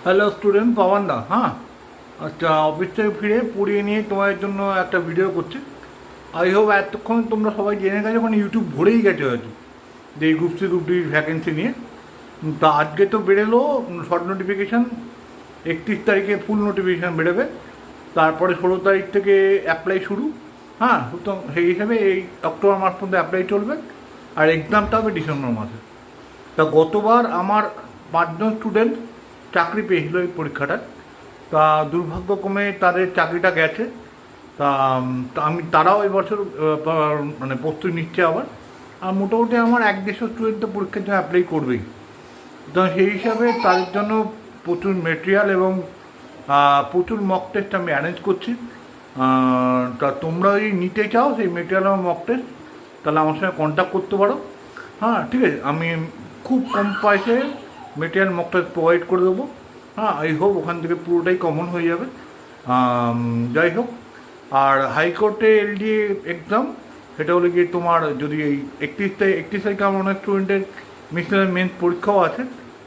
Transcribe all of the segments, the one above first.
Hello student পাওয়ান দা। হ্যাঁ, আচ্ছা, office থেকে ফিরে পড়িয়ে নিয়ে তোমাদের জন্য একটা ভিডিও করছি। আই হোপ এতক্ষণ তোমরা সবাই জেনে গেছো, ওখানে ইউটিউব ভরেই গেছে হয়তো যে এই group C group D vacancy নিয়ে। তা আজকে তো বেরোলো শর্ট নোটিফিকেশান, 31 তারিখে ফুল নোটিফিকেশান বেরোবে, তারপরে 16 তারিখ থেকে অ্যাপ্লাই শুরু। হ্যাঁ, সুতরাং সেই হিসাবে এই অক্টোবর মাস পর্যন্ত অ্যাপ্লাই চলবে, আর এক্সামটা হবে ডিসেম্বর মাসে। তা গতবার আমার 5জন স্টুডেন্ট চাকরি পেয়েছিল এই পরীক্ষাটা। তা দুর্ভাগ্যক্রমে তাদের চাকরিটা গেছে। তা তারাও এবছর মানে প্রস্তুতি নিচ্ছে আবার। আর মোটামুটি আমার 150 স্টুডেন্ট তো পরীক্ষার জন্য অ্যাপ্লাই করবেই। তো সেই হিসাবে তাদের জন্য প্রচুর মেটেরিয়াল এবং প্রচুর মক টেস্ট আমি অ্যারেঞ্জ করছি। তা তোমরা যদি নিতে চাও সেই মেটেরিয়াল এবং মক টেস্ট, তাহলে আমার সঙ্গে কন্ট্যাক্ট করতে পারো। হ্যাঁ, ঠিক আছে, আমি খুব কম পয়সায় মেটেরিয়াল মক টেস্ট প্রোভাইড করে দেবো। হ্যাঁ, আই হোপ ওখান থেকে পুরোটাই কমন হয়ে যাবে। যাই হোক, আর হাইকোর্টে এলডিএ এক্সাম, সেটা হলে গিয়ে তোমার যদি এই 31 তারিখে আমার অনেক স্টুডেন্টের মিশনাল মেন্স পরীক্ষাও আছে,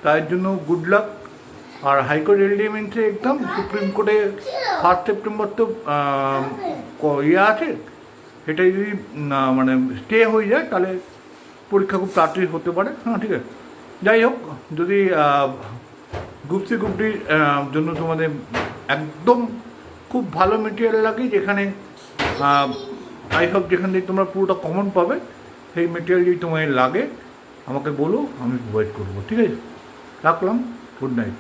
তার জন্য গুড লাক। আর হাইকোর্ট এলডিএ মেন্সের এক্সাম সুপ্রিম কোর্টে 1 সেপ্টেম্বর তো ইয়ে আছে, সেটা যদি মানে স্টে হয়ে যায় তাহলে পরীক্ষা খুব তাড়াতাড়ি হতে পারে। হ্যাঁ, ঠিক আছে। যাই হোক, যদি গ্রুপ সি গ্রুপ ডির জন্য তোমাদের একদম খুব ভালো মেটেরিয়াল লাগে, যেখানে আই হোপ যেখান থেকে তোমরা পুরোটা কমন পাবে, সেই মেটেরিয়াল যদি তোমাদের লাগে আমাকে বলো, আমি প্রোভাইড করবো। ঠিক আছে, রাখলাম, গুড নাইট।